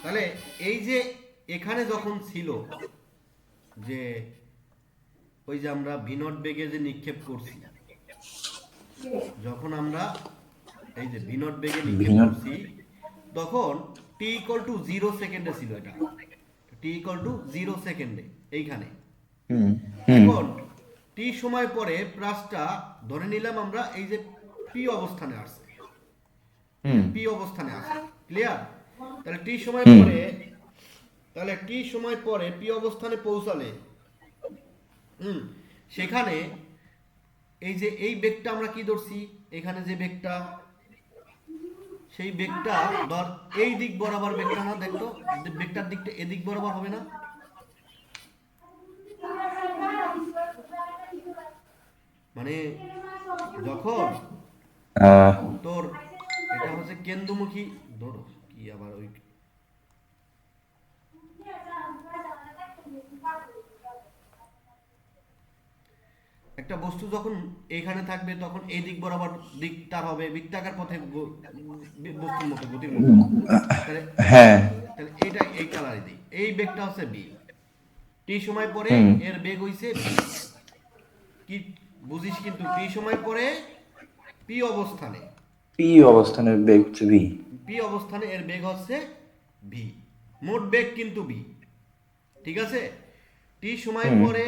তাহলে এই যে এখানে যখন ছিল যে ওই যে আমরা ভিনট বেগে যে নিক্ষেপ করছি, যখন আমরা এই যে ভিনট বেগে নিক্ষেপ ভিন্ন। করছি তখন টি ইকুয়াল টু 0 সেকেন্ডে ছিল এটা, টি ইকুয়াল টু 0 সেকেন্ডে এইখানে। হুম হুম এখন টি সময় পরে প্লাসটা ধরে নিলাম আমরা এই যে পি অবস্থানে আসছে, হুম পি অবস্থানে আসে, ক্লিয়ার? তাহলে টি সময় হুম পরে, তাহলে টি সময় পরে পি অবস্থানে পৌঁছালে সেখানে এই যে এই বেগটা আমরা কি ধরছি, এখানে যে বেগটা, সেই বেগটা ধর এই দিক বরাবর বেগটা না, দেখতো বেগটার দিকটা এদিক বরাবর হবে না? মানে যখন আহ, তোর এটা হচ্ছে কেন্দ্রমুখী, ধরো কি আবার ওই একটা বস্তু যখন এখানে থাকবে তখন এই দিক বরাবর দিকটা হবে বৃত্তাকার পথে বস্তুর মতো, গতির মতো। তাহলে হ্যাঁ। তাহলে এটা এই কালারে দিই, এই বেগটা হচ্ছে বি। টি সময় পরে হুম। এর বেগ হইছে বি। কি বুঝিস কিন্তু, টি সময় পরে পি অবস্থানে, পি অবস্থানের বেগ হচ্ছে ভি। পি অবস্থানে এর বেগ হচ্ছে ভি, মোট বেগ কিন্তু বি, ঠিক আছে? টি সময় হুম। পরে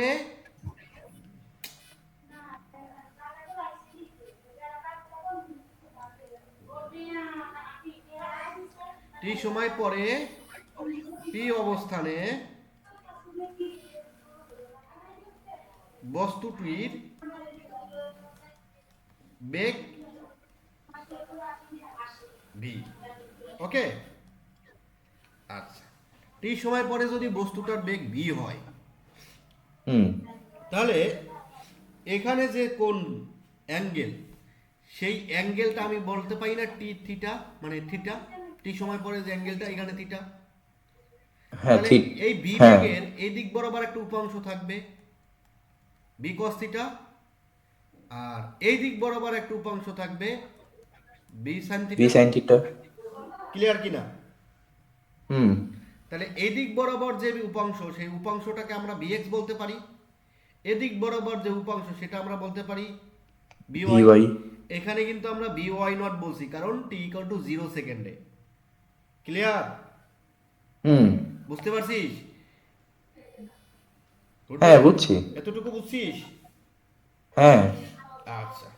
টি সময় পরে পি অবস্থানে বস্তুটির বেগ ভি। ওকে, আচ্ছা। টি সময় পরে যদি বস্তুটার বেগ ভি হয়, হুম। তাহলে এখানে যে কোন অ্যাঙ্গেল, সেই অ্যাঙ্গেলটা আমি বলতে পারি না টি থিটা, মানে থিটা, টি সময় পরে যে অ্যাঙ্গেলটা এখানে থিটা। হ্যাঁ তাহলে ঠিক। এই ভি হ্যাঁ। বেগের এই দিক বরাবর একটা উপাংশ থাকবে বি কস থিটা, আর এই দিক বরাবর একটা উপাংশ থাকবে v sine v theta. Sine theta. Clear কিনা? হুম। তাহলে এই দিক বরাবর যে উপাংশ, সেই উপাংশটাকে আমরা বিএক্স বলতে পারি, এদিক বরাবর যে উপাংশ সেটা আমরা বলতে পারি ভি বিওয়াই। ওয়াই। এখানে কিন্তু আমরা বিওয়াই নট বলছি কারণ টি ইকুয়াল টু 0 সেকেন্ডে। ক্লিয়ার? হুম। বুঝতে পারছিস? হ্যাঁ বুঝবে? বুঝছি। এতটুকু বুঝছিস? হ্যাঁ। আচ্ছা,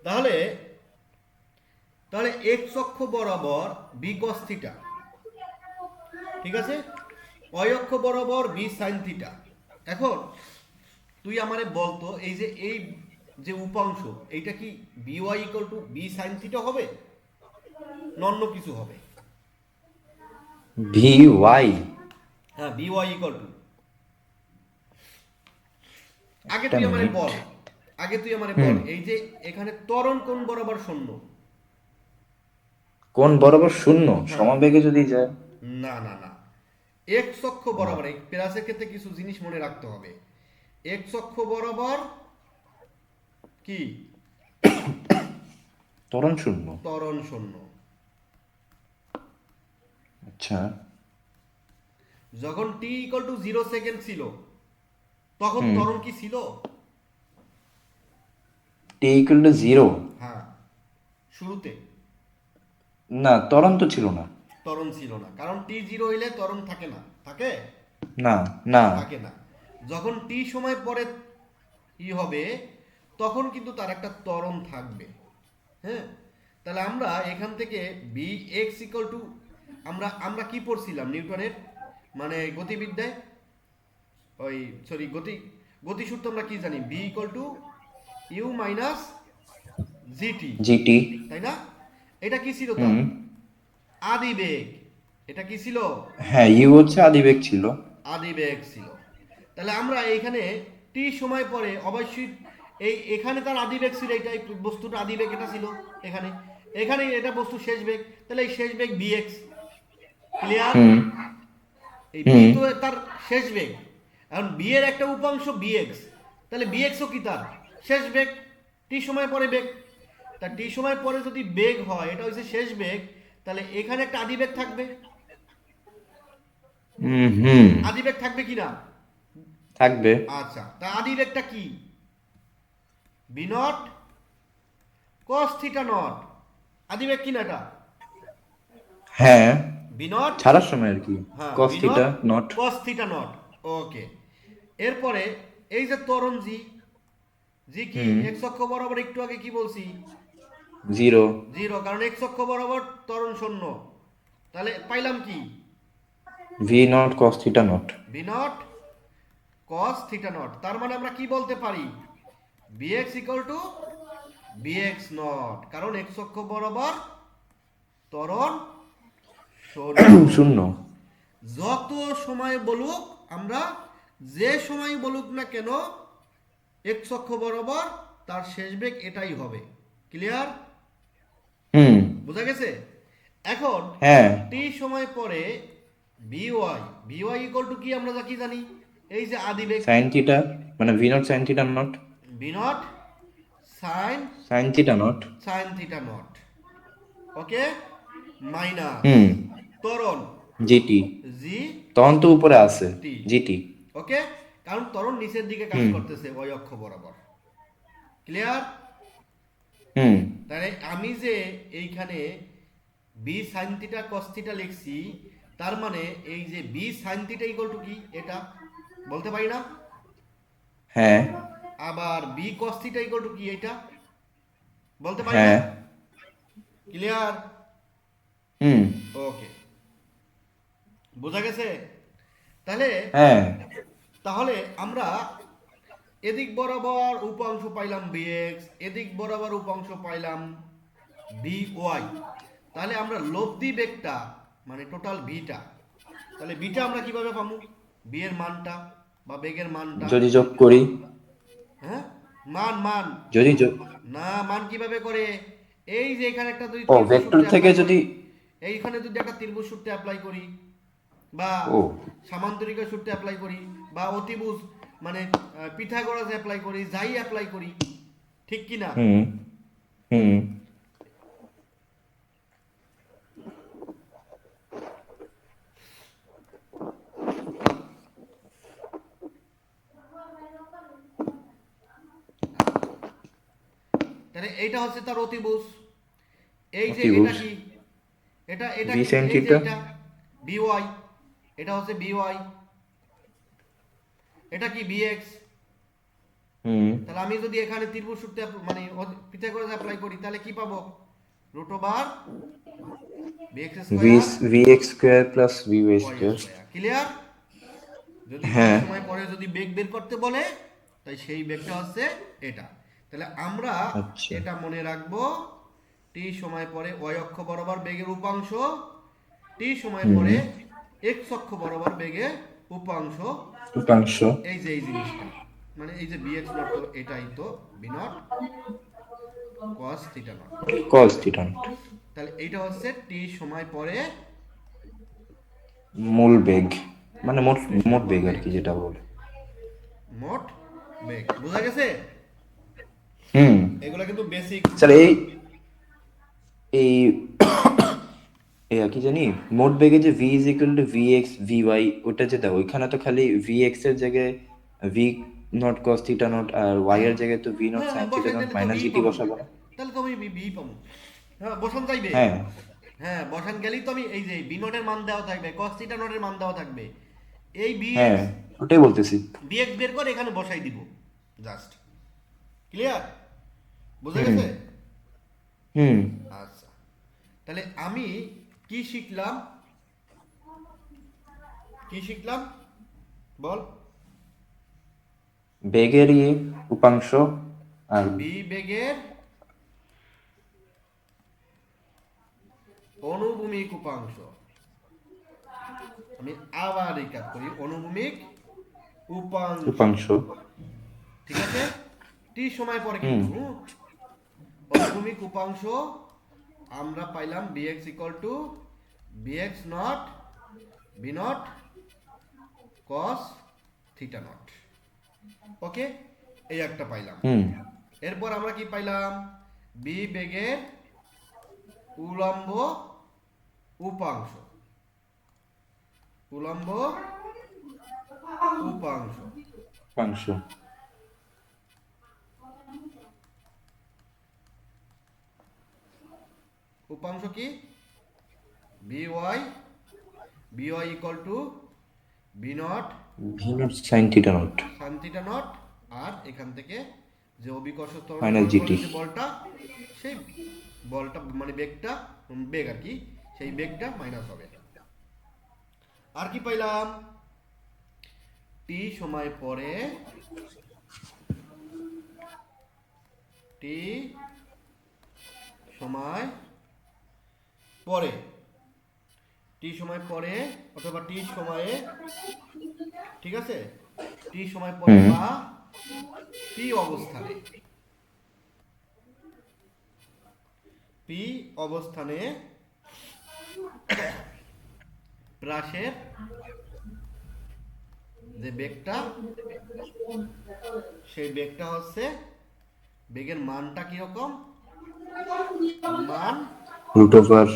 তাহলে তাহলে এক্স অক্ষ বরাবর বি কস থিটা, ঠিক আছে, ওয়াই অক্ষ বরাবর বি সাইন থিটা। এখন তুই আমারে বলতো এই যে এই যে উপাংশ, এইটা কি B Y equal to v sine theta হবে না অন্য কিছু হবে? V y. হ্যাঁ, বি ওয়াই ইকুয়াল টু, আগে একটা তুই আমারে মিনিট। বল, আগে তুই আমারে হুম। বল এই যে এখানে ত্বরণ কোণ বরাবর শূন্য? কোন বরাবর শূন্য হ্যাঁ, সমাবেগে যদি যায়। না না না, এক্স অক্ষ বরাবর, এই প্লাসের ক্ষেত্রে কিছু জিনিস মনে রাখতে হবে। এক্স অক্ষ বরাবর কি ত্বরণ শূন্য। ত্বরণ শূন্য। আচ্ছা। যখন টি ইকুয়াল টু 0 সেকেন্ড ছিল তখন হুম। ত্বরণ কি ছিল? T equal to zero. হ্যাঁ, শুরুতে না, ত্বরণ তো ছিল না। ত্বরণ ছিল না, কারণ টি জিরো হইলে ত্বরণ থাকে না, থাকে না না। থাকে না। যখন টি সময় পরে ই হবে তখন কিন্তু তার একটা ত্বরণ থাকবে। হ্যাঁ, তাহলে আমরা এখান থেকে বি এক্স ইকুয়াল টু, আমরা আমরা কি পড়ছিলাম নিউটনের, মানে গতিবিদ্যায়, ওই সরি গতিসূত্র আমরা কি জানি, v equal to u minus g t, g t. তাই না? এটা কি ছিল তার হুম। আদিবেগ, এটা কি ছিল? হ্যাঁ, ইউ হচ্ছে আদিবেগ ছিল। আদিবেগ ছিল। তাহলে আমরা এইখানে টি সময় পরে অবশ্যই এই এখানে তার আদিবেগ ছিল, এটা এই বস্তুটা আদিবেগ এটা ছিল এখানে, এখানে এটা বস্তু শেষ বেগ, তাহলে এই শেষ বেগ বিএক্স। ক্লিয়ার? হুম এই বি হুম। তো তার শেষ বেগ, এখন বি এর একটা উপাংশ বিএক্স, তাহলে বিএক্সও কি তার শেষ বেগ, টি সময় পরে বেগ। তা টি সময় পরে যদি বেগ হয়, এটা হচ্ছে শেষ বেগ, তাহলে এখানে একটা আদি বেগ থাকবে। হুম। আদি বেগ থাকবে কি না? থাকবে। আচ্ছা, তা আদি বেগটা কি? V naught cos theta naught. আদি বেগ কি না এটা? হ্যাঁ, বি নট, ছাড়ার সময় আর কি। হ্যাঁ cos V theta naught naught. Cos theta naught. Okay, এরপরে এই যে ত্বরণ জি, জি কি হুম। এক্স অক্ষ বরাবর, একটু আগে কি বলছি? 0। জিরো, কারণ এক্স অক্ষ বরাবর ত্বরণ শূন্য। তাহলে পাইলাম কি? V naught cos theta naught. B naught cos theta naught. তার মানে আমরা কি বলতে পারি? V x equal to v x naught, কারণ এক্স অক্ষ বরাবর ত্বরণ শূন্য। শূন্য। যত সময় বলুক আমরা, যে সময় বলুক না কেন, এক্স অক্ষ বরাবর তার শেষ বেগ এটাই হবে। ক্লিয়ার? হুম। বোঝা গেছে? এখন হ্যাঁ। টি সময় পরে বিওয়াই, বিওয়াই ইকুয়াল টু কি আমরা যা কি জানি? এই যে আদি বেগ সাইন থিটা, মানে V naught sine theta naught. B naught sine sine theta naught. Sine theta naught. Okay, minus হুম। ত্বরণ জিটি। জি তখন তো উপরে আছে টি। জিটি। ওকে, কারণ ত্বরণ নিচের দিকে কাজ হুম। করতেছে ওই অক্ষ বরাবর। ক্লিয়ার? হুম। তাহলে আমি যে এইখানে v sine theta cos theta লিখছি, তার মানে এই যে v sine theta equal to কি এটা বলতে পারি না? হ্যাঁ। আবার v cos theta equal to কি এটা বলতে পারি না? হ্যাঁ। ক্লিয়ার? হুম। ওকে, বোঝা গেছে? তাহলে হ্যাঁ। তাহলে আমরা এদিক বরাবর উপাংশ পাইলাম বিএক্স, এদিক বরাবর উপাংশ পাইলাম বিওয়াই। তাহলে আমরা লব্ধি বেগটা মানে টোটাল বিটা, তাহলে বিটা আমরা কিভাবে পাবো? বি এর মানটা বা বেগের মানটা। যদি যোগ করি। হ্যাঁ, মান মান যদি যোগ। না, মান কিভাবে করে? এই যে এখানে একটা যদি ও ত্রিভুজ ভেক্টর সূত্রে থেকে অ্যাপ্লাই করি, যদি। এইখানে যদি একটা ত্রিভুজ সূত্রে অ্যাপ্লাই করি, বা ও। সামান্তরিকের সূত্রে অ্যাপ্লাই করি, বা অতিভুজ মানে পিথাগোরাস অ্যাপ্লাই করি, যাই অ্যাপ্লাই করি, ঠিক কি না? হুম। হুম। তাহলে এইটা হচ্ছে তার অতিভুজ। এই যে এটা অতিভুজ। কি? এটা এটা ভি কি? সাইন এই যে থিটা। এটা বিওয়াই, এটা হচ্ছে বিওয়াই, এটা কি বিএক্স। হুম। তাহলে আমি যদি এখানে ত্রিভুজ সূত্রে মানে পিথাগোরাস অ্যাপ্লাই করি, তাহলে কি পাবো? Root over v x v square v x square plus v y y square. Square. Clear? যদি টি হ্যাঁ। সময় পরে যদি বেগ বের করতে বলে, তাই সেই বেগটা হচ্ছে এটা। তাহলে আমরা আচ্ছা। এটা মনে রাখবো, টি সময় পরে ওয়াই অক্ষ বরাবর বেগের উপাংশ, টি সময় হুম। পরে এক্স অক্ষ বরাবর বেগের উপাংশ। উপাংশ। এই যে এই জিনিসটা মানে এই যে বিএক্স নট, তো এটাই তো v naught cos theta naught. Cos theta naught. তাহলে এইটা হচ্ছে টি সময় পরে মূল বেগ, মানে মোট মোট বেগ আর কি যেটা বলে। মোট বেগ। বোঝা গেছে? হুম। এগুলা কিন্তু বেসিক। স্যার এই এই কি জানি, মোট বেগে যে v is equal to v x v y, ওটা যে দাও ওইখানে তো খালি ভি এক্স এর জায়গায় v naught cos theta naught, আর ওয়াই এর জায়গায় তো ভি নট হ্যাঁ সাইন থিটা বসাই নট দিলে তো মাইনাস বি জিটি পাবো, বসাবো না? তাহলে তো আমি বি পাবো। হ্যাঁ বসান যাইবে। হ্যাঁ। হ্যাঁ বসান গেলেই তো আমি এই যে বি নোটের মান দেওয়া থাকবে, কস থিটা নোটের মান দেওয়া থাকবে, এই বি হ্যাঁ, এক্স ওটাই বলতেছি। বের করে এখানে বসাই দিব জাস্ট। ক্লিয়ার? বুঝা হুম। গেছে? হুম। আচ্ছা, তাহলে আমি কি শিখলাম? কি শিখলাম বল? বেগের উপাংশ আর বি বেগের অনুভূমিক উপাংশ। আমি আবার রিক্যাপ করি, অনুভূমিক উপাংশ। উপাংশ। ঠিক আছে? টি সময় পরে হুম। কিন্তু অনুভূমিক উপাংশ আমরা পাইলাম bx equal to bx naught B naught cos theta naught. Okay, এই একটা পাইলাম। হুম। এরপর আমরা কি পাইলাম? বি বেগের উলম্ব উপাংশ, উলম্ব উপাংশ। উপাংশ। উপাংশ কি? B Y equal to V naught V naught sine theta naught sine theta naught, আর এখান থেকে যে অভিকর্ষ ত্বরণ মাইনাস জিটি। যে বলটা, সেই বলটা মানে বেগটা, বেগ আর কি, সেই বেগটা মাইনাস হবে। আর কি পাইলাম? টি সময় পরে, টি সময় পরে, টি সময় পরে অথবা টি সময়ে, ঠিক আছে, টি সময় পরে বা পি অবস্থানে, পি অবস্থানে প্রাসের যে বেগটা, সেই বেগটা হচ্ছে, বেগের মানটা কিরকম? মান রুট ওভার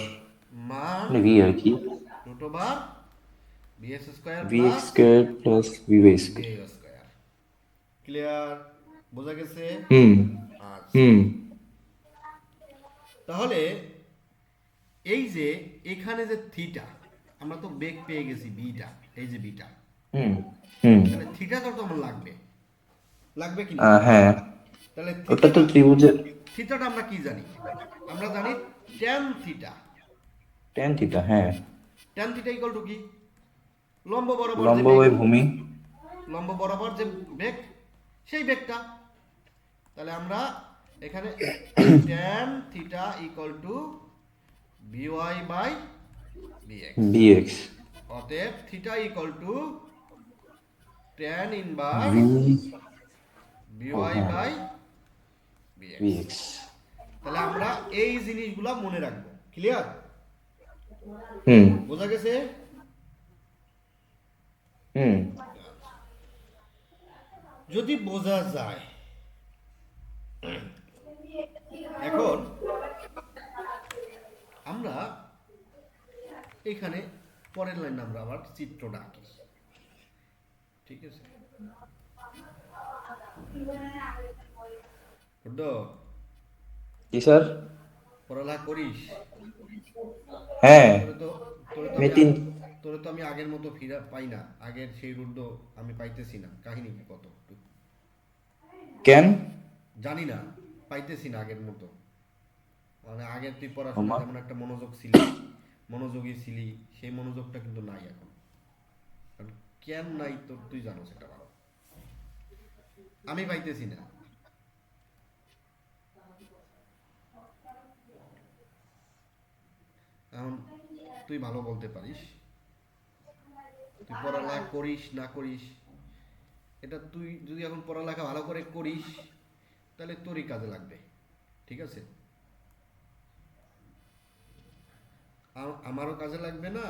মান ভি আর কি, root over v x square v plus x square plus v y square. বিএ স্কোয়ার। ক্লিয়ার? বোঝা গেছে? হুম আচ্ছা, হুম তাহলে এই যে এখানে যে থিটা, আমরা তো বেগ পেয়ে গেছি বিটা, এই যে বিটা, হুম হুম তাহলে থিটাটা তো আমার লাগবে, লাগবে কি না? হ্যাঁ, তাহলে ওটা তো থিটাটা, ত্রিভুজের থিটাটা আমরা কি জানি? আমরা জানি ট্যান থিটা। Tan theta. হ্যাঁ, ট্যান থিটা ইকুয়াল টু কি? লম্ব বরাবর যে লম্ব বেগ, বাই ভূমি। লম্ব বরাবর যে বেগ, সেই বেগটা। তাহলে আমরা এখানে tan theta equal to V Y by V X. V X অতএব theta equal to tan inverse V, ও বিওয়াই হ্যাঁ, বাই বি বিএক্স। এক্স। তাহলে আমরা এই জিনিসগুলো মনে রাখবো। ক্লিয়ার? হুম বোঝা গেছে? হুম যদি বোঝা যায়, এখন আমরা এখানে পরের লাইন আমরা আবার চিত্রটা আঁকি। ঠিক আছে? বুঝলো? কি স্যার? পড়ালেখা করিস? হ্যাঁ, তোরে তো তোরে তো আমি মেতিন। তোরে তো আমি আগের মতো ফিরা পাই না, আগের সেই রুদ্র আমি পাইতেছি না। কাহিনী কি কত একটু কেন? জানি না, পাইতেছি না আগের মতো। মানে আগে তুই পড়াশোনা আমার যেমন একটা মনোযোগ ছিলি, মনোযোগী ছিলি, সেই মনোযোগটা কিন্তু নাই এখন। কারণ কেন নাই তোর তুই জানো সেটা ভালো, আমি পাইতেছি না। এখন তুই ভালো বলতে পারিস, তুই পড়ালেখা করিস না করিস, এটা তুই যদি এখন পড়ালেখা ভালো করে করিস তাহলে তোরই কাজে লাগবে। ঠিক আছে? আমারও কাজে লাগবে না,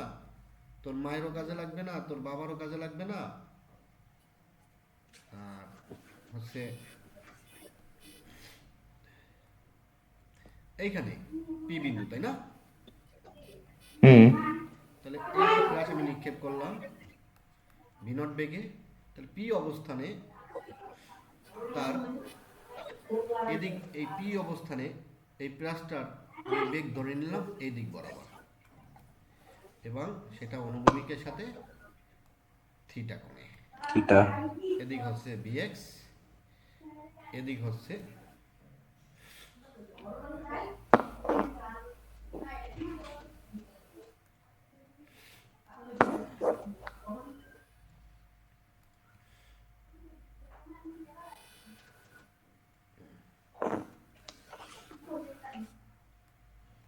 তোর মায়েরও কাজে লাগবে না, তোর বাবারও কাজে লাগবে না। আর হচ্ছে এইখানে পি বিন্দু, তাই না? হুম তাহলে এই যে ফ্ল্যাশ আমি নিক্ষেপ করলাম ভি নট বেগে, তাহলে পি অবস্থানে তার এদিক, এই পি অবস্থানে এই প্লাসটার আমি বেগ ধরে নিলাম এই দিক বরাবর, এবং সেটা অনুভূমিকের সাথে থিটা কোণে। থিটা। এদিক হচ্ছে বিএক্স, এদিক হচ্ছে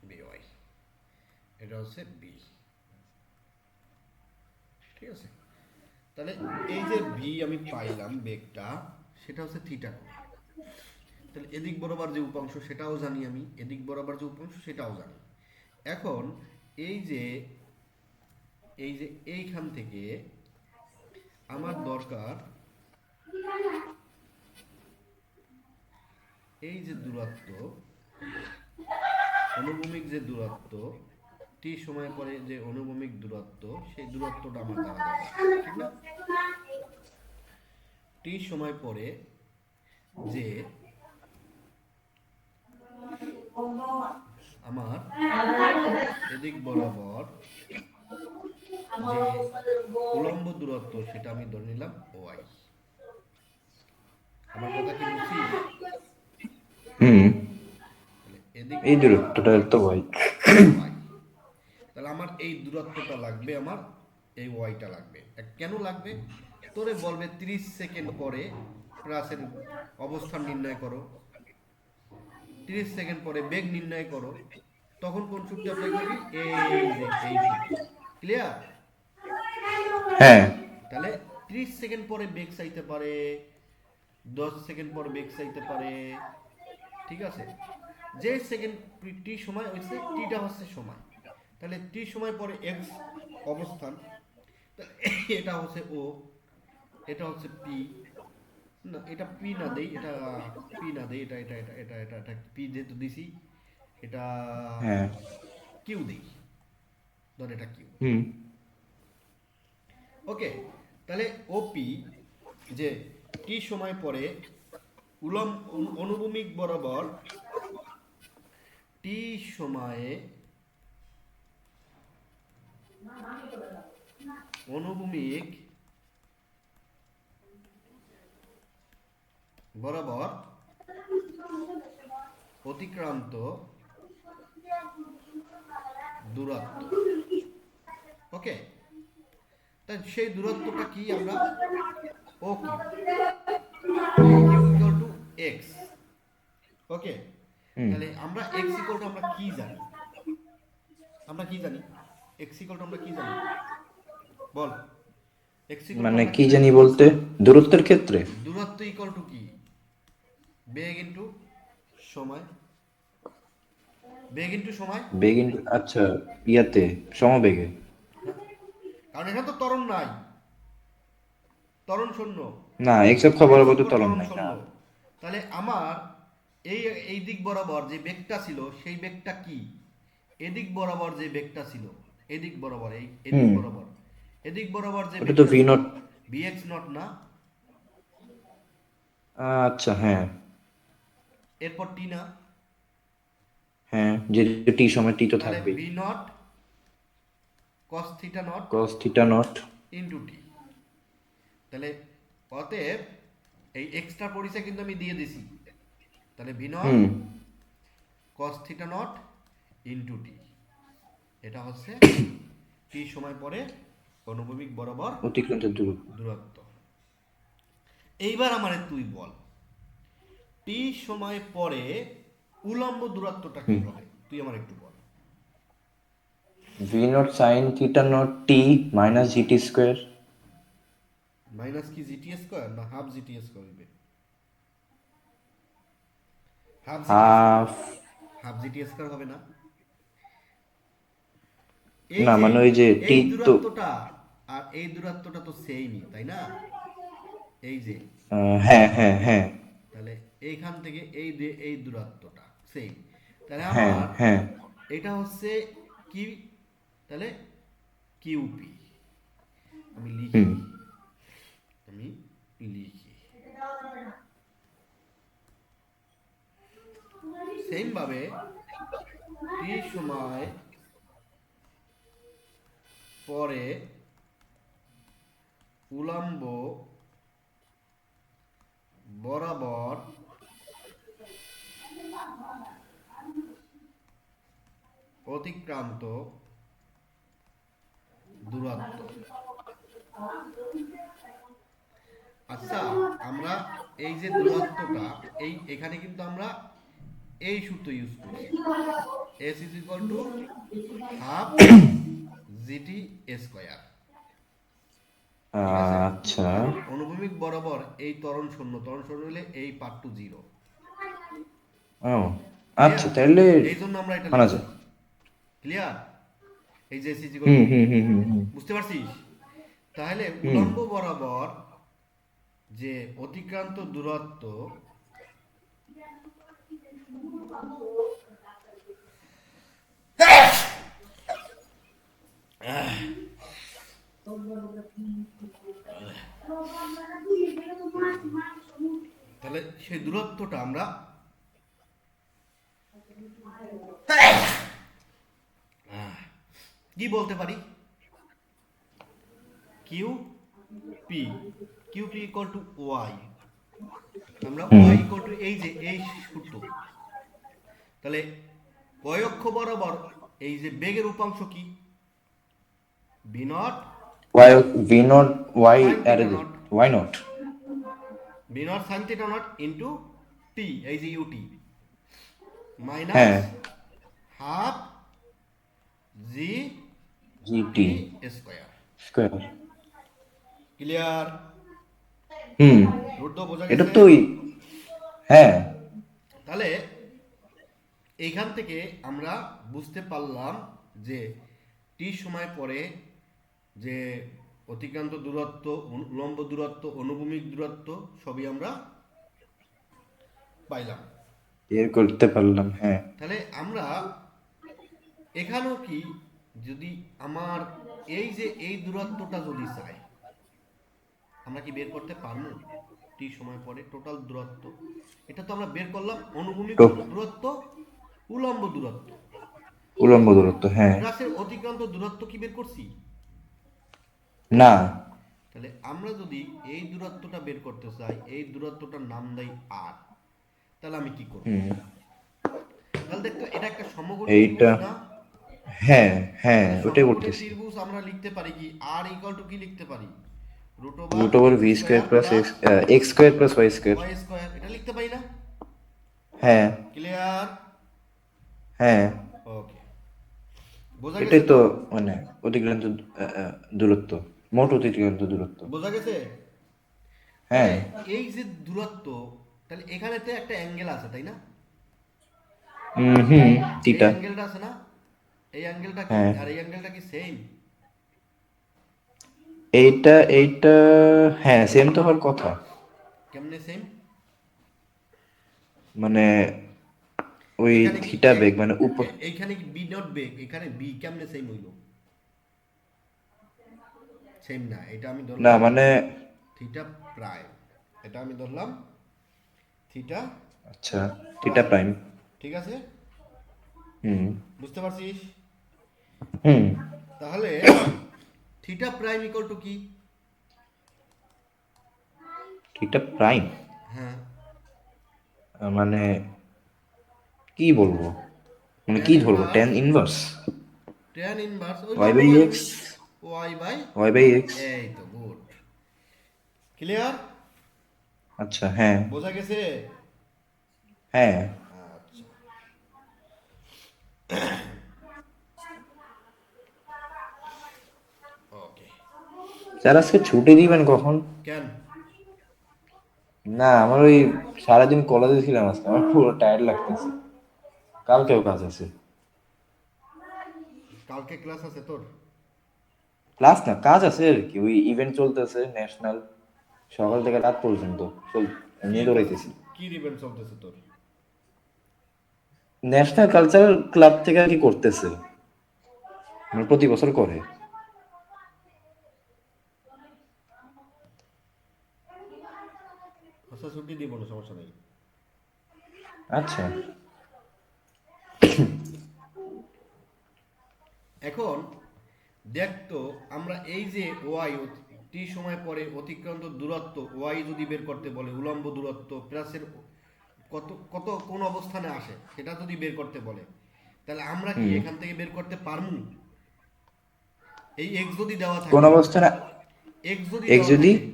বিওয়াই, এটা হচ্ছে বি। ঠিক আছে? তাহলে এই যে ভি আমি পাইলাম বেগটা, সেটা হচ্ছে থিটা কোণ। তাহলে এদিক বরাবর যে উপাংশ সেটাও জানি আমি, এদিক বরাবর যে উপাংশ সেটাও জানি। এখন এই যে এই যে এইখান থেকে আমার দরকার এই যে দূরত্ব, অনুভূমিক যে দূরত্ব, টি সময় পরে যে অনুভূমিক দূরত্ব, সেই দূরত্বটা আমার জানা দরকার, ঠিক না? টি সময় পরে যে আমার এদিক বরাবর যে উলম্ব দূরত্ব, সেটা আমি ধরে নিলাম ওয়াই। আমার কথা কি বুঝছিস? হুম, তাহলে এদিক এই বরাবর দূরত্বটা তো ভাই। ওয়াই। তাহলে আমার এই দূরত্বটা লাগবে, আমার এই ওয়াইটা লাগবে। কেন লাগবে? তোরে বলবে 30 সেকেন্ড পরে প্লাসের অবস্থান নির্ণয় করো, 30 সেকেন্ড পরে বেগ নির্ণয় করো, তখন কোন সূত্র অ্যাপ্লাই করবি? এই যে এই সূত্র। ক্লিয়ার? হ্যাঁ, তাহলে 30 সেকেন্ড পরে বেগ চাইতে পারে, 10 সেকেন্ড পরে বেগ চাইতে পারে, ঠিক আছে? যে সেকেন্ড টি সময় হচ্ছে, টিটা হচ্ছে সময়, তাহলে টি সময় পরে এক্স অবস্থান, তাহলে এটা হচ্ছে ও, এটা হচ্ছে পি, না এটা পি না দেই, এটা পি না দেই, এটা এটা এটা এটা এটা এটা পি যেহেতু দিছি, এটা হ্যাঁ, কিউ দেই, ধর এটা কিউ। হুম, ওকে, তাহলে ওপি যে টি সময় পরে অনুভূমিক বরাবর টি সময়ে অনুভূমিক বরাবর অতিক্রান্ত দূরত্ব। ওকে, তাই সেই দূরত্বটা কি? আমরা O Q, O Q equal to X. Okay, হুম। তাহলে আমরা এক্স ইকুয়াল টু আমরা কি জানি? আমরা কি জানি? এক্স ইকুয়াল টু আমরা কি জানি? বল, এক্স ইকুয়াল টু মানে আমরা কি কি জানি? জানি বলতে, দূরত্বের ক্ষেত্রে দূরত্ব ইকুয়াল টু কি? বেগ ইন্টু সময়, বেগ ইন্টু সময়। বেগ আচ্ছা, ইয়াতে সমবেগে। হ্যাঁ, কারণ এখানে তো ত্বরণ নাই, ত্বরণ শূন্য, না, এক্স অক্ষ এক্স বরাবর তো অক্ষ ত্বরণ ত্বরণ নাই না। শূন্য। তাহলে আমার এই এই দিক বরাবর যে বেগটা ছিল, সেই বেগটা কি? এদিক বরাবর যে বেগটা ছিল, এদিক বরাবর, এই এদিক হুম, বরাবর, এদিক বরাবর যে ওটা তো বেগটা ভি ছিল, নট। বিএক্স নট না? আচ্ছা, হ্যাঁ, এরপর টি না? হ্যাঁ, যে টি সময় টি তো তাহলে থাকবেই। V naught cos theta naught cos theta naught. Into T. তাহলে অতএব এই এক্সট্রা পরিচয় কিন্তু আমি দিয়ে দিছি। তাহলে ভি নট হুম, cos theta naught into T, এটা হচ্ছে টি সময় পরে অনুভূমিক বরাবর অতিক্রান্ত দূরত্ব। দূরত্ব। এইবার আমারে তুই বল, টি সময় পরে উলম্ব দূরত্বটা কি হুম, হবে? তুই আমার একটু বল। V naught sine theta naught T minus G T square. Minus কি জিটি স্কোয়ার না হাফ জিটি স্কোয়ার হইবে? Half G T square, half. Half G T square হবে না? এই না যে মানে ওই যে টি এই তো দূরত্বটা আর এই দূরত্বটা তো সেমই, তাই না? এই যে, হ্যাঁ, হ্যাঁ, হ্যাঁ, তাহলে এইখান থেকে এই যে এই দূরত্বটা সেম, তাহলে হ্যাঁ, আমার হ্যাঁ, এটা হচ্ছে কি? তাহলে কিউপি। আমি লিখি, হুম, আমি লিখি সেম ভাবে টি সময় পরে উলম্ব বরাবর অতিক্রান্ত দূরত্ব। আচ্ছা, আমরা এই যে দূরত্বটা, এই এখানে কিন্তু আমরা এই সূত্র ইউজ করছি, S is equal to half G T square, ঠিক আছে? আচ্ছা, কারণ অনুভূমিক বরাবর এই ত্বরণ শূন্য, ত্বরণ শূন্য হলে এই পার্ট টু জিরো। ও আচ্ছা, ক্লিয়ার? তাহলে এই জন্য আমরা এটা মানা লিখছি। যায়। ক্লিয়ার? এই যে এস ইজ ইকুয়াল হুম, টু, হুম, হুম, হুম, হুম, বুঝতে পারছিস? তাহলে হুম, উলম্ব বরাবর যে অতিক্রান্ত দূরত্ব, তাহলে সেই দূরত্বটা আমরা কি বলতে পারি? Q P, Q P equal to y. আমরা ওয়াই ইকুয়াল টু এই সূত্র। তাহলে y অক্ষ বরাবর এই যে বেগের উপাংশ কি? V naught y v not y sine আর theta naught, why not? V naught sine theta naught into t, এই যে ইউটি মাইনাস হ্যাঁ half g gt t square. Square. Clear? Hmm, root তো বোঝা এটা গেছে? তো হ্যাঁ তাহলে এইখান থেকে আমরা বুঝতে পারলাম যে টি সময় পরে যে অতিক্রান্ত দূরত্ব, উলম্ব দূরত্ব, অনুভূমিক দূরত্ব সবই আমরা পাইলাম। বের করতে পারলাম, হ্যাঁ। তাহলে আমরা এখানেও কি, যদি আমার এই যে এই দূরত্বটা যদি চাই, আমরা কি বের করতে পারবো? টি সময় পরে টোটাল দূরত্ব, এটা তো আমরা বের করলাম অনুভূমিক তো দূরত্ব, উলম্ব দূরত্ব, উলম্ব দূরত্ব, হ্যাঁ। গ্রাসের অতিক্রান্ত দূরত্ব কি বের করছি? না, তাহলে আমরা যদি এই দূরত্বটা বের করতে চাই, এই দূরত্বটার নাম দেই আর, তাহলে আমি কি করব? হুম, তাহলে দেখতো এটা একটা সমকোণী এইটা, ত্রিভুজ না? হ্যাঁ হ্যাঁ তাহলে ওটাই সমকোণী করতেছি। ত্রিভুজ আমরা লিখতে পারি কি? আর ইকুয়াল টু কি লিখতে পারি? Root over root over x v square square plus plus x square plus y square. Y square, এটা লিখতে পারি না? হ্যাঁ ক্লিয়ার? হ্যাঁ, ওকে, বোঝা গেছে এটাই তো? তো মানে অতিক্রান্ত দূরত্ব, মোট অতিক্রান্ত দূরত্ব। বোঝা গেছে? তাহলে হ্যাঁ এই যে দূরত্ব, তাহলে এখানেতে একটা অ্যাঙ্গেল আছে তাই না? হুম, এই থিটা। অ্যাঙ্গেলটা আছে না? এই অ্যাঙ্গেলটা কি হ্যাঁ, আর এই অ্যাঙ্গেলটা কি সেম? এইটা হ্যাঁ সেম তো হওয়ার কথা। কেমনে সেম? মানে ওই এখানে কি থিটা বেগ মানে উপর। এইখানে কি বি নট বেগ, এখানে বি কেমনে সেম হইল? সেম না, এটা আমি না ধরলাম মানে, থিটা প্রাইম, এটা আমি ধরলাম থিটা আচ্ছা, থিটা প্রাইম। প্রাইম। ঠিক আছে? হুম বুঝতে পারছিস? হুম, তাহলে থিটা প্রাইম ইকুয়াল টু কি? থিটা প্রাইম হ্যাঁ, মানে কি বলবো, মানে ট্যান কি ধরবো, inverse, tan inverse tan inverse ওই ওয়াই লম্ব by by x, y by, y by x. এই তো গুড। ক্লিয়ার? আচ্ছা হ্যাঁ বোঝা গেছে? হ্যাঁ। আচ্ছা, ওকে। স্যার আজকে ছুটি দিবেন কখন? কেন? না আমার ওই সারাদিন কলেজে ছিলাম আজকে, আমার পুরো টায়ার্ড লাগতেছে। কালকেও কাজ আছে। কালকে ক্লাস আছে তোর? ক্লাস না, কাজ আছে আর কি, ওই ইভেন্ট চলতেছে ন্যাশনাল, সকাল থেকে রাত পর্যন্ত কি এমনি দৌড়াইতেছি। কি ইভেন্ট চলতেছে তোর? ন্যাশনাল কালচারাল ক্লাব থেকে আর কি করতেছে, মানে প্রতি বছর করে। আচ্ছা, ছুটি দিব না, সমস্যা নেই। আচ্ছা এখন দেখতো আমরা এই যে ওয়াই টি সময় পরে অতিক্রান্ত দূরত্ব ওয়াই যদি বের করতে বলে, উলম্ব দূরত্ব প্লাসের কত কত কোন অবস্থানে আসে সেটা যদি বের করতে বলে, তাহলে আমরা কি হুম, এখান থেকে বের করতে পারমু? এই এক্স যদি দেওয়া কোন থাকে, অবস্থানে? এক্স যদি এক্স দেওয়া যদি থাকে,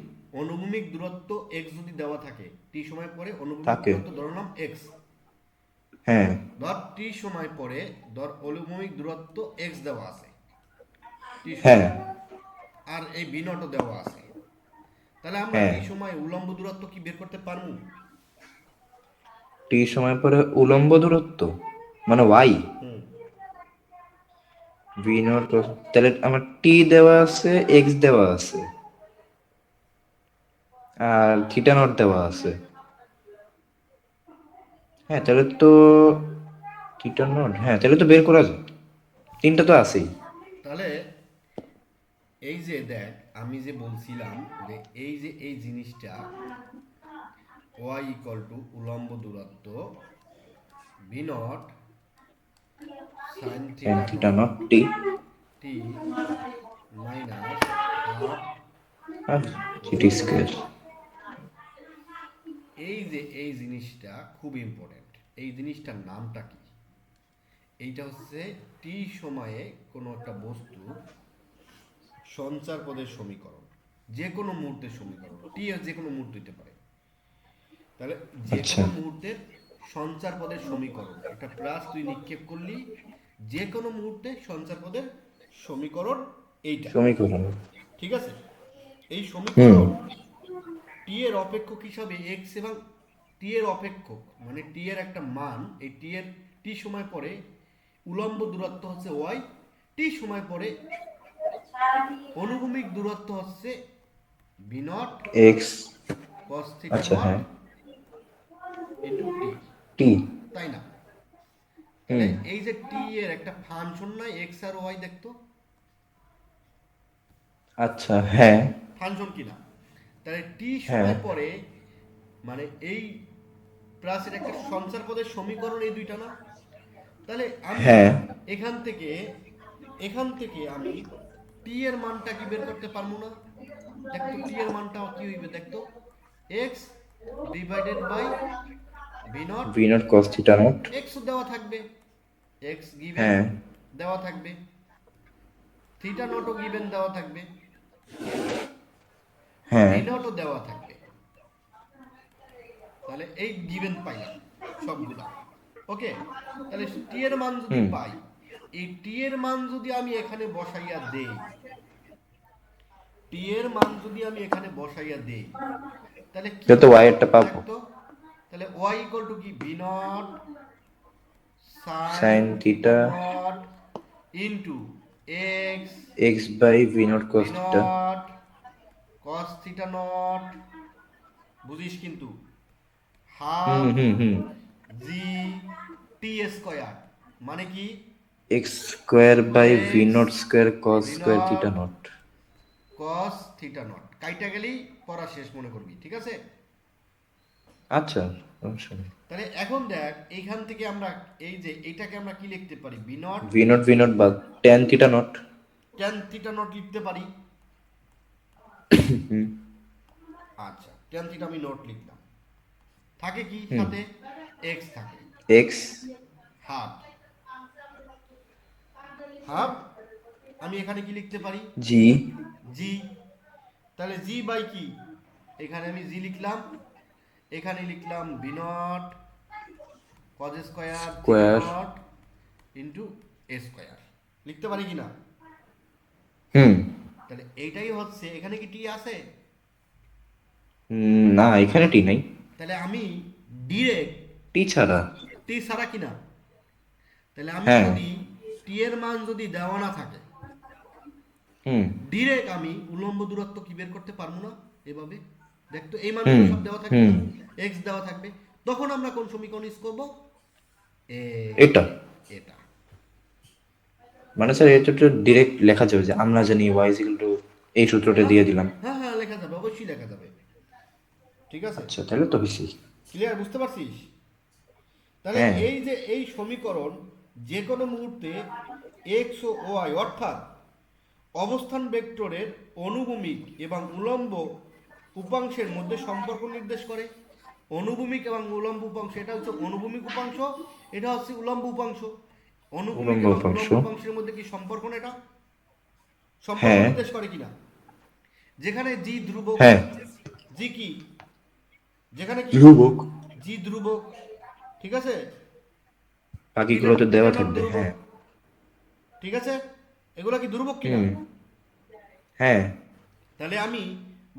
অনুভূমিক দূরত্ব এক্স যদি দেওয়া থাকে, টি সময় পরে অনুভূমিক থাকে, দূরত্ব ধরলাম এক্স, হ্যাঁ ধর টি সময় পরে ধর অনুভূমিক দূরত্ব এক্স দেওয়া আছে টি হ্যাঁ সময় পরে, আর এই বি নটও দেওয়া আছে, তাহলে আমরা হ্যাঁ। টি সময় উলম্ব দূরত্ব কি বের করতে পারবো? টি সময় পরে উলম্ব দূরত্ব মানে ওয়াই হুম, ভি নট, তাহলে আমার টি দেওয়া আছে, এক্স দেওয়া আছে, আর থিটা নট দেওয়া আছে। হ্যাঁ তাহলে তো থিটা নট, হ্যাঁ তাহলে তো বের করা যায়, তিনটা তো আছেই। তাহলে এই যে দেখ, আমি যে বলছিলাম যে এই জিনিসটা ওয়াই ইকুয়াল টু উলম্ব দূরত্ব v naught sine sine theta theta naught naught t t minus half আর জিটি জি স্কোয়ার। এই যে এই জিনিসটা খুব ইম্পর্টেন্ট। এই জিনিসটার নামটা কি? এইটা হচ্ছে টি সময়ে কোনো একটা বস্তু সঞ্চার পদের সমীকরণ, যে কোনো মুহূর্তের সমীকরণ, টি এর যে কোনো মুহূর্ত হতে পারে। তাহলে যে আচ্ছা, কোনো মুহূর্তের সঞ্চার পদের সমীকরণ, একটা প্লাস তুই নিক্ষেপ করলি, যে কোনো মুহূর্তে সঞ্চার পদের সমীকরণ এইটা, সমীকরণ। ঠিক আছে? এই হুম। সমীকরণ টি এর অপেক্ষক হিসাবে এক্স এবং টি এর অপেক্ষক মানে টি এর একটা মান, এই টি এর টি সময় পরে উলম্ব দূরত্ব হচ্ছে ওয়াই, টি সময় পরে অনুভূমিক দূরত্ব হচ্ছে V naught x. Cos theta আচ্ছা নট হ্যাঁ। ইন্টু টি, টি। তাই না? তাহলে হুম। এই যে টি এর একটা ফাংশন নাই এক্স আর ওয়াই, দেখতো আচ্ছা হ্যাঁ। ফাংশন কিনা? তাহলে টি হ্যাঁ। সময় পরে মানে এই প্লাসের একটা সঞ্চার পদের সমীকরণ এই দুইটা না? তাহলে আমি হ্যাঁ। এখান থেকে আমি টি এর মানটা কি বের করতে পারবো না? দেখতো টি এর মানটা কি হইবে, দেখতো x divided by v naught, V naught cos theta naught. X দেওয়া থাকবে, এক্স গিভেন হ্যাঁ। দেওয়া থাকবে, থিটা নটও গিভেন দেওয়া থাকবে, হ্যাঁ। ভি নটও দেওয়া থাকবে। তাহলে এই গিভেন পাইলাম সবগুলা, ওকে? তাহলে টি এর মান যদি হুম। পাই, এই টি এর মান যদি আমি এখানে বসাইয়া দেই, টি এর মান যদি আমি এখানে বসাইয়া দেই, তাহলে কি যত ওয়াই এরটা পাবো, দেখতো? তাহলে ওয়াই ইকুয়াল টু কি v naught sine sine theta theta naught into x x by v naught v cos theta. Naught cos theta naught, বুঝিস কিন্তু, হুম হাফ হুম হুম। জি টি স্কোয়ার, মানে কি x square by v x naught square cos v square theta naught naught. Cos theta naught, কাইটা গেলেই পড়া শেষ মনে করবি, ঠিক আছে? আচ্ছা, সমস্যা নেই। তাহলে এখন দেখ, এইখান থেকে আমরা এই যে এইটাকে আমরা কি লিখতে পারি? বি নট ভি নট বাদ tan theta not. Tan theta not লিখতে পারি। হুম। আচ্ছা, ট্যান থিটা আমি নট লিখলাম, থাকে কি হুম। সাথে? এক্স থাকে, এক্স। হাফ হাফ আমি এখানে কি লিখতে পারি? জি। জি। তাহলে জি বাই কি, এখানে আমি জি লিখলাম, এখানে লিখলাম v naught cos square theta square. Naught into a square, লিখতে পারি কি না? হুম। তাহলে এইটাই হচ্ছে, এখানে কি টি আছে? না এখানে টি নাই। তাহলে আমি ডিরেক্ট টি ছাড়া। টি ছাড়া কিনা, তাহলে আমি হ্যাঁ। যদি টি এর মান যদি দেওয়া না থাকে, হুম ডিরেক্ট আমি উলম্ব দূরত্ব কি বের করতে পারবো না? এভাবে দেখতো এই হুম মানগুলো সব দেওয়া থাকবে হুম। না, এক্স দেওয়া থাকবে, তখন আমরা কোন সমীকরণ ইউজ করবো? এ এটা এটা মানে স্যার এটা তো ডিরেক্ট লেখা যাবে যে আমরা জানি ওয়াই ইজ ইকুয়াল টু, এই সূত্রটা হ্যাঁ দিয়ে দিলাম। হ্যাঁ হ্যাঁ, লেখা যাবে, অবশ্যই লেখা যাবে, ঠিক আছে? আচ্ছা তাহলে তো বেশি। ক্লিয়ার, বুঝতে পারছিস? তাহলে হ্যাঁ। এই যে এই সমীকরণ যে কোনো মুহূর্তে এক্স ও ওয়াই অর্থাৎ অবস্থান ভেক্টরের অনুভূমিক এবং উলম্ব উপাংশের মধ্যে সম্পর্ক নির্দেশ করে। অনুভূমিক এবং উলম্ব উপাংশ, এটা হচ্ছে অনুভূমিক উপাংশ, এটা হচ্ছে উলম্ব উপাংশ। অনুভূমিক উলম্ব এবং উপাংশ। উলম্ব উপাংশের মধ্যে কি সম্পর্ক না? এটা সম্পর্ক হ্যাঁ। নির্দেশ করে কিনা? যেখানে জি ধ্রুবক, হ্যাঁ। জি কি, যেখানে কি ধ্রুবক। জি ধ্রুবক, ঠিক আছে? বাকিগুলো তো দেওয়া থিটা নট থাকবে। ধ্রুবক, হ্যাঁ। ঠিক আছে? এগুলা কি ধ্রুবক কিনা? হুম। হ্যাঁ। তাহলে আমি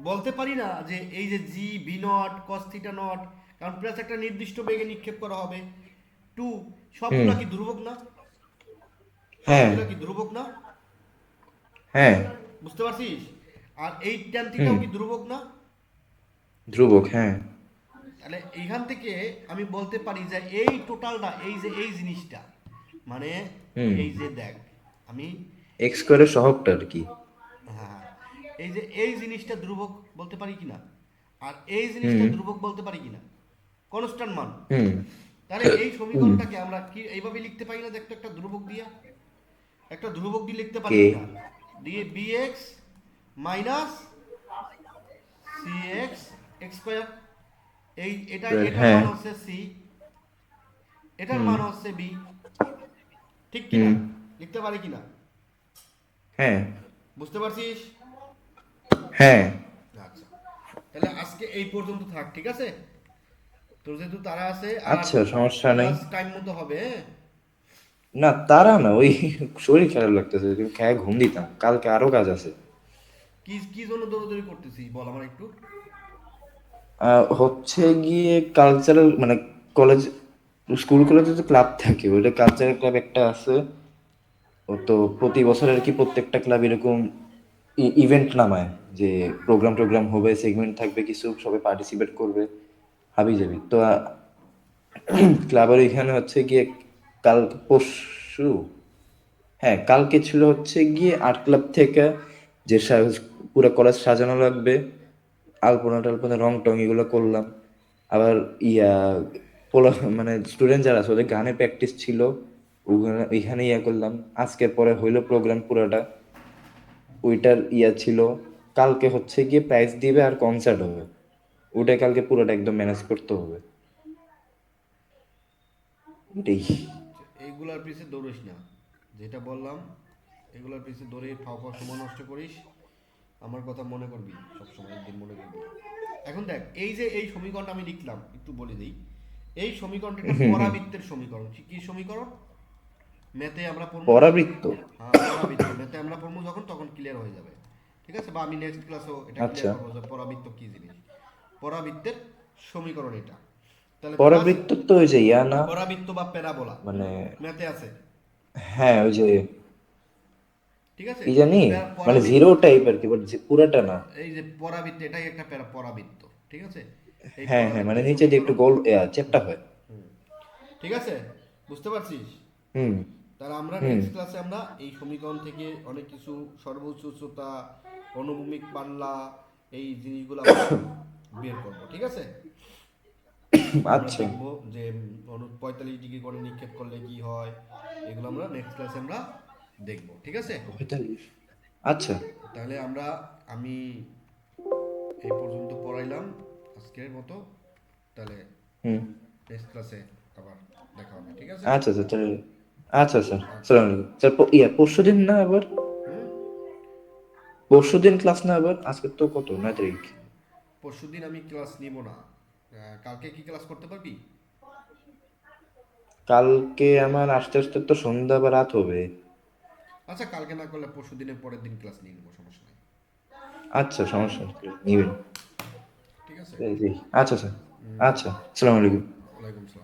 বলতে পারি না যে এই যে G V naught cos theta not, কারণ প্লাস একটা নির্দিষ্ট বেগে নিক্ষেপ করা হবে টু, হুম। সবগুলা কি ধ্রুবক না? হ্যাঁ। সবগুলা কি ধ্রুবক না? হ্যাঁ। বুঝতে পারছিস? আর এই ট্যান থিটাও হুম। কি ধ্রুবক না? ধ্রুবক। হ্যাঁ। তাহলে এইখান থেকে আমি বলতে পারি যে এই টোটালটা এই যে এই জিনিসটা মানে হুম এই যে দেখ আমি এক্স স্কোয়ারের সহগটা আর কি। হ্যাঁ এই যে এই জিনিসটা ধ্রুবক বলতে পারি কিনা আর এই জিনিসটা হুম ধ্রুবক বলতে পারি কিনা কনস্ট্যান্ট মান হুম তাহলে এই হুম সমীকরণটাকে আমরা কি এইভাবে লিখতে পারি না দেখতো একটা ধ্রুবক দিয়ে একটা ধ্রুবক দিয়ে লিখতে পারি কে কিনা দিয়ে bx minus cx x square এই এটার হ্যাঁ মান হচ্ছে c এটার হুম মান হচ্ছে b ঠিক কিনা হুম লিখতে পারি কিনা হ্যাঁ বুঝতে পারছিস হ্যাঁ আচ্ছা তাহলে আজকে এই পর্যন্ত থাক ঠিক আছে তোর যেহেতু তারা আছে আর আচ্ছা সমস্যা নাই। ক্লাস টাইম মতো হবে হ্যাঁ? না তারা না, ওই শরীর খারাপ লাগতেছে, খেয়ে ঘুম দিতাম, কালকে আরো কাজ আছে। কি কি জন্য দৌড়াদৌড়ি করতেছিস বল আমার একটু হচ্ছে গিয়ে কালচারাল মানে কলেজ স্কুল কলেজে যে ক্লাব থাকে, ওইটা কালচারাল ক্লাব একটা আছে। ও তো প্রতি বছর আর কি প্রত্যেকটা ক্লাব এরকম ইভেন্ট নামায়, যে প্রোগ্রাম টোগ্রাম হবে, সেগমেন্ট থাকবে কিছু, সবাই পার্টিসিপেট করবে, হাবি যাবি তো। ক্লাবের এখানে হচ্ছে গিয়ে কাল পরশু, হ্যাঁ কালকে ছিল হচ্ছে গিয়ে আর্ট ক্লাব থেকে যে পুরো কলেজ সাজানো লাগবে, আলপনা টালপনা রং টং এগুলো করলাম। আবার ইয়া পোলা মানে স্টুডেন্ট যারা আছে ওদের গানে প্র্যাকটিস ছিল, ওইখানে ইয়া করলাম। আজকের পরে হইলো প্রোগ্রাম পুরোটা, ওইটার ইয়া ছিল। কালকে হচ্ছে গিয়ে প্রাইজ দিবে আর কনসার্ট হবে, ওটা কালকে পুরোটা একদম ম্যানেজ করতে হবে এটাই। এইগুলার পিছে দৌড়িস না যেটা বললাম এগুলার পিছে দৌড়ে ফাও ফাও সময় নষ্ট করিস আমার কথা মনে করবি সবসময় একদিন মনে করবি এখন দেখ এই যে এই সমীকরণটা আমি লিখলাম একটু বলে দিই এই সমীকরণটা একটা পরাবৃত্তের সমীকরণ কি সমীকরণ ম্যাথে আমরা পড়বো যখন পরাবৃত্ত। হ্যাঁ পরাবৃত্ত ম্যাথে আমরা পড়বো যখন তখন ক্লিয়ার হয়ে যাবে ঠিক আছে বা আমি নেক্সট ক্লাসেও এটা ক্লিয়ার আচ্ছা, করবো যে পরাবৃত্ত কি জিনিস পরাবৃত্তের সমীকরণ এটা তাহলে প্লাস পরাবৃত্ত তো ওই যে ইয়া না, পরাবৃত্ত বা প্যারাবোলা মানে ম্যাথে আছে হ্যাঁ ওই যে ঠিক আছে কি জানি, মানে পরাবৃত্ত জিরো টাইপ আর কি, বাট পুরাটা না। এই যে পরাবৃত্ত এটাই একটা পরাবৃত্ত ঠিক আছে এই হ্যাঁ হ্যাঁ, মানে পরাবৃত্তের নিচে দিয়ে একটু সমীকরণ গোল চ্যাপ্টা হয়। হুম, ঠিক আছে বুঝতে পারছিস হুম তাহলে আমরা হুম নেক্সট ক্লাসে আমরা এই সমীকরণ থেকে অনেক কিছু সর্বোচ্চ উচ্চতা অনুভূমিক পাল্লা এই জিনিসগুলো আমরা বের করব ঠিক আছে আমরা আচ্ছা দেখব যে 45 ডিগ্রি কোণে নিক্ষেপ করলে কি হয় এগুলো আমরা নেক্সট ক্লাসে আমরা দেখব ঠিক আছে 45। আচ্ছা তাহলে আমি এই পর্যন্ত পড়াইলাম আজকের মতো তাহলে হুম নেক্সট ক্লাসে আবার দেখা হবে ঠিক আছে আচ্ছা আচ্ছা তাহলে, আচ্ছা স্যার আচ্ছা সালাম আলাইকুম স্যার। ইয়া পরশু দিন না আবার, হুম পরশু দিন ক্লাস না আবার, আজকে তো কত 9 তারিখ। পরশুদিন আমি ক্লাস নিব না কালকে কি ক্লাস করতে পারবি কালকে আমার আস্তে আস্তে তো সন্ধ্যা বা রাত হবে। আচ্ছা কালকে না করলে পরশুদিনের পরের দিন ক্লাস নিয়ে নেবো সমস্যা নেই আচ্ছা সমস্যা নেই, নিবেন। ঠিক আছে আচ্ছা স্যার, আচ্ছা সালাম আলাইকুম। ওয়ালাইকুম আসসালাম